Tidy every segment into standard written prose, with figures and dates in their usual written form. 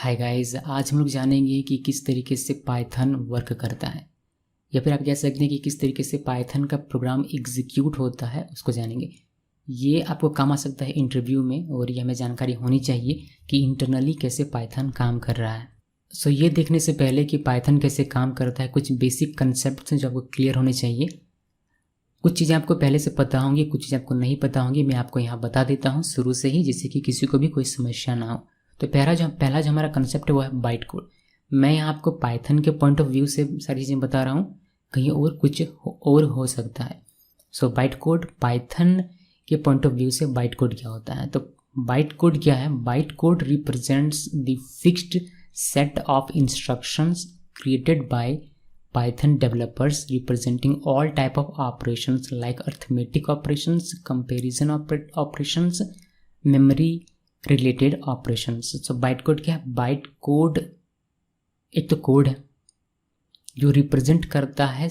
Hi guys, आज हम लोग जानेंगे कि किस तरीके से पाइथन वर्क करता है, या फिर आप कह सकते हैं कि किस तरीके से पाइथन का प्रोग्राम एग्जीक्यूट होता है, उसको जानेंगे। ये आपको काम आ सकता है इंटरव्यू में, और ये हमें जानकारी होनी चाहिए कि इंटरनली कैसे पाइथन काम कर रहा है। सो ये देखने से पहले कि पाइथन कैसे काम करता है, कुछ बेसिक कंसेप्ट हैं जो आपको क्लियर होने चाहिए। कुछ चीज़ें आपको पहले से पता होंगी, कुछ चीज़ें आपको नहीं पता होंगी। मैं आपको यहाँ बता देता हूँ शुरू से ही, जिससे कि किसी को भी कोई समस्या ना हो। तो पहला जो हमारा कंसेप्ट है वो है बाइट कोड। मैं यहाँ आपको पाइथन के पॉइंट ऑफ व्यू से सारी चीज़ें बता रहा हूँ, कहीं और कुछ और हो सकता है। सो बाइट कोड, पाइथन के पॉइंट ऑफ व्यू से बाइट कोड क्या होता है। तो बाइट कोड क्या है? Byte code represents the fixed set of instructions created by Python developers representing all type of operations like arithmetic operations, comparison operations, memory related operations. So bytecode क्या है? bytecode एक तो कोड है जो represent करता है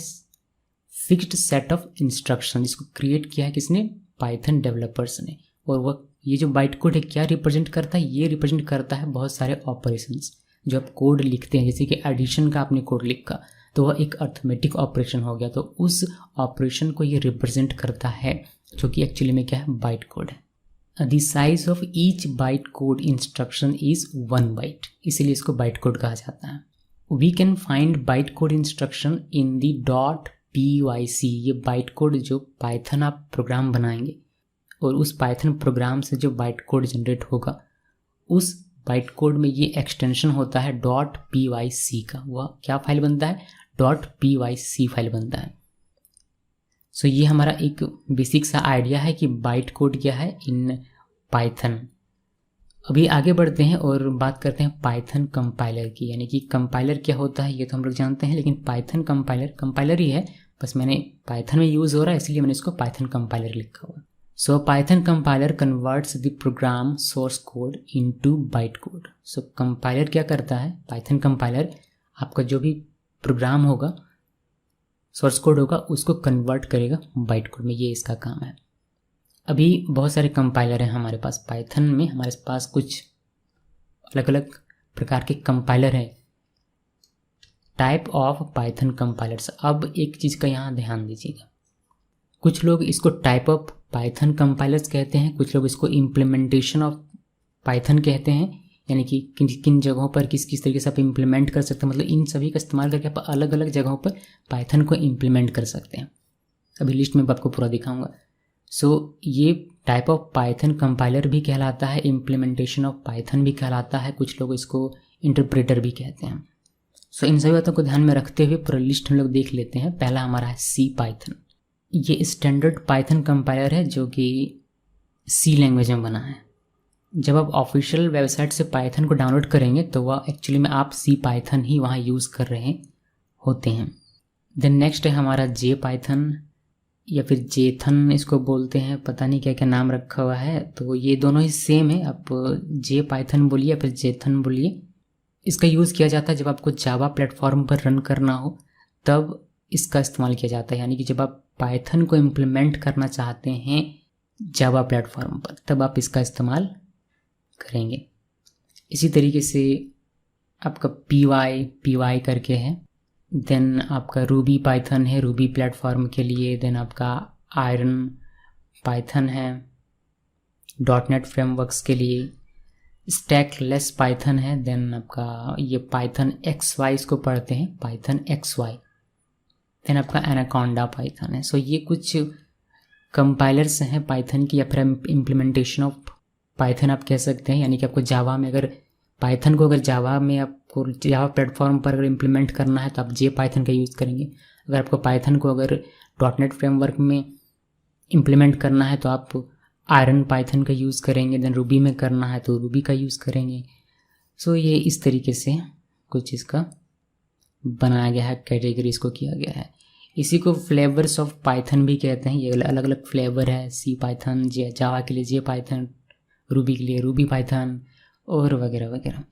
फिक्स्ड सेट ऑफ इंस्ट्रक्शन, जिसको create किया है किसने? पाइथन डेवलपर्स ने। और वह ये जो बाइटकोड है क्या रिप्रेजेंट करता है? ये रिप्रेजेंट करता है बहुत सारे ऑपरेशंस जो आप कोड लिखते हैं। जैसे कि एडिशन का आपने कोड लिखा तो वह एक अर्थमेटिक ऑपरेशन हो गया, तो उस ऑपरेशन को ये रिप्रेजेंट करता है, जो कि एक्चुअली में क्या है? बाइट कोड है। The size of each byte code instruction is 1 byte, इसीलिए इसको बाइट कोड कहा जाता है। We can find byte code instruction in the .pyc। ये बाइट कोड जो पाइथन आप प्रोग्राम बनाएंगे और उस पाइथन प्रोग्राम से जो बाइट कोड जनरेट होगा, उस बाइट कोड में ये एक्सटेंशन होता है .pyc का। वह क्या फाइल बनता है? .pyc फाइल बनता है। सो ये हमारा एक बेसिक सा आइडिया है कि बाइट कोड क्या है इन पाइथन। अभी आगे बढ़ते हैं और बात करते हैं पाइथन कंपाइलर की। यानी कि कंपाइलर क्या होता है ये तो हम लोग जानते हैं, लेकिन पाइथन कंपाइलर ही है, बस मैंने पाइथन में यूज़ हो रहा है इसलिए मैंने इसको पाइथन कंपाइलर लिखा हुआ। So Python compiler converts the program source code into byte code. So compiler क्या करता है? पाइथन कंपाइलर आपका जो भी प्रोग्राम होगा, सोर्स कोड होगा, उसको कन्वर्ट करेगा बाइट कोड में। ये इसका काम है। अभी बहुत सारे कंपाइलर हैं हमारे पास पाइथन में। हमारे पास कुछ अलग अलग प्रकार के कंपाइलर हैं, टाइप ऑफ पाइथन कंपाइलर्स। अब एक चीज़ का यहाँ ध्यान दीजिएगा, कुछ लोग इसको टाइप ऑफ पाइथन कंपाइलर्स कहते हैं, कुछ लोग इसको इम्प्लीमेंटेशन ऑफ पाइथन कहते हैं। यानी कि किन किन जगहों पर किस किस तरीके से आप इम्प्लीमेंट कर सकते हैं, मतलब इन सभी का इस्तेमाल करके आप अलग अलग जगहों पर पाइथन को इम्प्लीमेंट कर सकते हैं। अभी लिस्ट में आपको पूरा दिखाऊंगा। सो ये टाइप ऑफ पाइथन कंपाइलर भी कहलाता है, इम्प्लीमेंटेशन ऑफ पाइथन भी कहलाता है, कुछ लोग इसको इंटरप्रेटर भी कहते हैं। सो इन सभी बातों को ध्यान में रखते हुए पूरा लिस्ट हम लोग देख लेते हैं। पहला हमारा है सी पाइथन। ये स्टैंडर्ड पाइथन कंपाइलर है जो कि सी लैंग्वेज में बना है। जब आप ऑफिशियल वेबसाइट से पाइथन को डाउनलोड करेंगे तो वह एक्चुअली में आप सी पाइथन ही वहाँ यूज़ कर रहे होते हैं। देन नेक्स्ट है हमारा जे पाइथन, या फिर जेथन इसको बोलते हैं, पता नहीं क्या क्या नाम रखा हुआ है। तो ये दोनों ही सेम है, आप जे पाइथन बोलिए या फिर जेथन बोलिए। इसका यूज़ किया जाता है जब आपको जावा प्लेटफॉर्म पर रन करना हो, तब इसका इस्तेमाल किया जाता है। यानी कि जब आप पाइथन को इम्प्लीमेंट करना चाहते हैं जावा प्लेटफॉर्म पर, तब आप इसका इस्तेमाल करेंगे। इसी तरीके से आपका पी वाई करके है। देन आपका रूबी पाइथन है रूबी प्लेटफॉर्म के लिए। देन आपका आयरन पाइथन है .NET फ्रेमवर्क्स के लिए। स्टैकलेस पाइथन है। देन आपका ये पाइथन XY इसको पढ़ते हैं, पाइथन XY। देन आपका एनाकोंडा पाइथन है। सो ये कुछ कंपाइलर्स हैं पाइथन की, या फिर इम्प्लीमेंटेशन ऑफ पाइथन आप कह सकते हैं। यानी कि आपको जावा में अगर पाइथन को जावा में आपको जावा प्लेटफॉर्म पर अगर इम्प्लीमेंट करना है तो आप जे पाइथन का यूज़ करेंगे। अगर आपको पाइथन को अगर .NET फ्रेमवर्क में इम्प्लीमेंट करना है तो आप आयरन पाइथन का यूज़ करेंगे। देन रूबी में करना है तो रूबी का यूज़ करेंगे। सो ये इस तरीके से कुछ इसका बनाया गया है, कैटेगरी इसको किया गया है। इसी को फ्लेवर्स ऑफ पाइथन भी कहते हैं। ये अलग अलग फ्लेवर है, सी पाइथन, जावा के लिए जे पाइथन, रूबी के लिए रूबी पाइथन और वगैरह वगैरह।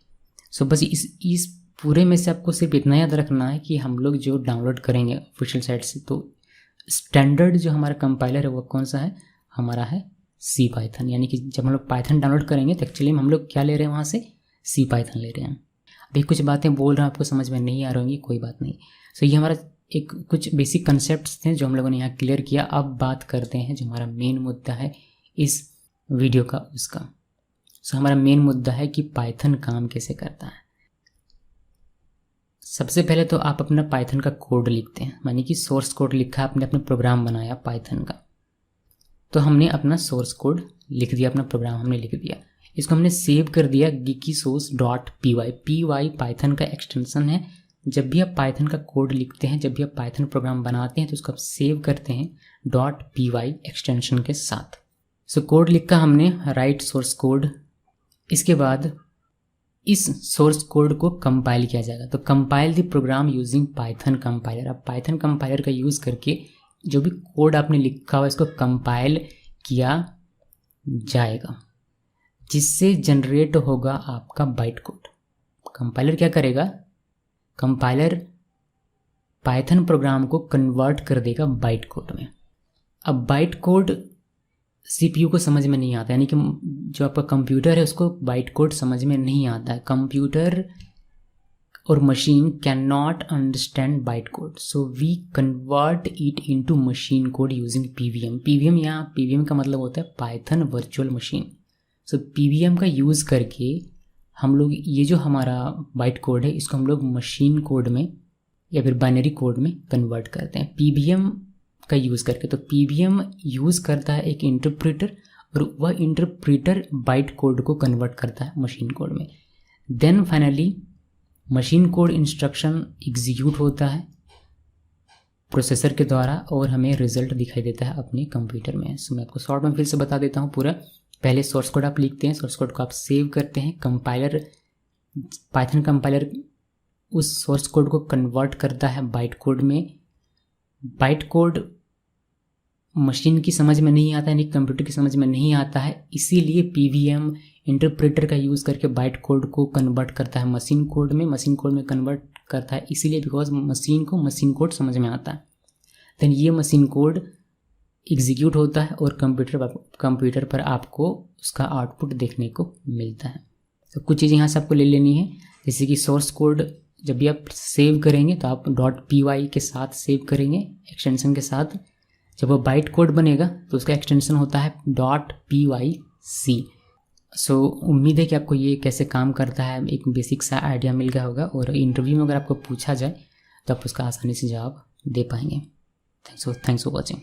सो बस इस पूरे में से आपको सिर्फ इतना याद रखना है कि हम लोग जो डाउनलोड करेंगे ऑफिशियल साइट से, तो स्टैंडर्ड जो हमारा कंपाइलर है वो कौन सा है? हमारा है सी पाइथन। यानी कि जब हम लोग पाइथन डाउनलोड करेंगे तो एक्चुअली हम लोग क्या ले रहे हैं वहाँ से? सी पाइथन ले रहे हैं। अभी कुछ बातें बोल रहा हूँ आपको समझ में नहीं आ रही होंगी, कोई बात नहीं। सो ये हमारा एक कुछ बेसिक कंसेप्ट्स थे जो हम लोगों ने यहाँ क्लियर किया। अब बात करते हैं जो हमारा मेन मुद्दा है इस वीडियो का, उसका। सो हमारा मेन मुद्दा है कि पाइथन काम कैसे करता है। सबसे पहले तो आप अपना पाइथन का कोड लिखते हैं, मानी कि सोर्स कोड लिखा, आपने अपना प्रोग्राम बनाया पाइथन का। तो हमने अपना सोर्स कोड लिख दिया, अपना प्रोग्राम हमने लिख दिया, इसको हमने सेव कर दिया geekysource.py। py पाइथन का एक्सटेंशन है। जब भी आप पाइथन का कोड लिखते हैं, जब भी आप पाइथन प्रोग्राम बनाते हैं, तो उसको आप सेव करते हैं .py एक्सटेंशन के साथ। सो कोड लिखा हमने, राइट सोर्स कोड। इसके बाद इस सोर्स कोड को कंपाइल किया जाएगा। तो compile the program using Python compiler. अब पाइथन कंपाइलर का यूज़ करके जो भी कोड आपने लिखा हुआ इसको कंपाइल किया जाएगा, जिससे जनरेट होगा आपका बाइट कोड। कंपाइलर क्या करेगा, कंपाइलर पाइथन प्रोग्राम को कन्वर्ट कर देगा बाइट कोड में। अब बाइट कोड सीपीयू को समझ में नहीं आता, यानी कि जो आपका कंप्यूटर है उसको बाइट कोड समझ में नहीं आता है। कंप्यूटर और machine can not understand byte code, so we convert it into machine code using PVM. PVM, यहाँ पीवीएम का मतलब होता है Python virtual machine. So PVM का यूज़ करके हम लोग ये जो हमारा बाइट कोड है इसको हम लोग मशीन कोड में या फिर बाइनरी कोड में कन्वर्ट करते हैं पीवीएम का यूज़ करके। तो पीवीएम यूज़ करता है एक इंटरप्रेटर, और वह इंटरप्रेटर बाइट कोड को कन्वर्ट करता है मशीन कोड में। Then finally machine code instruction execute होता है प्रोसेसर के द्वारा और हमें रिजल्ट दिखाई देता है अपने कंप्यूटर में। सो मैं आपको शॉर्ट में फिर से बता देता हूँ पूरा। पहले सोर्स कोड आप लिखते हैं, सोर्स कोड को आप सेव करते हैं, कंपाइलर पाइथन कंपाइलर उस सोर्स कोड को कन्वर्ट करता है बाइट कोड में। बाइट कोड मशीन की समझ में नहीं आता, यानी कंप्यूटर की समझ में नहीं आता है, इसीलिए पीवीएम इंटरप्रेटर का यूज़ करके बाइट कोड को कन्वर्ट करता है मशीन कोड में, मशीन कोड में कन्वर्ट करता है इसीलिए बिकॉज मशीन को मशीन कोड समझ में आता है। देन ये मशीन कोड एग्जीक्यूट होता है और कंप्यूटर पर आपको उसका आउटपुट देखने को मिलता है। तो कुछ चीज़ें यहाँ से आपको ले लेनी है, जैसे कि सोर्स कोड जब भी आप सेव करेंगे तो आप .py के साथ सेव करेंगे एक्सटेंशन के साथ। जब वो बाइट कोड बनेगा तो उसका एक्सटेंशन होता है .pyc। सो उम्मीद है कि आपको ये कैसे काम करता है एक बेसिक सा आइडिया मिल गया होगा, और इंटरव्यू में अगर आपको पूछा जाए तो आप उसका आसानी से जवाब दे पाएंगे। Thanks for watching.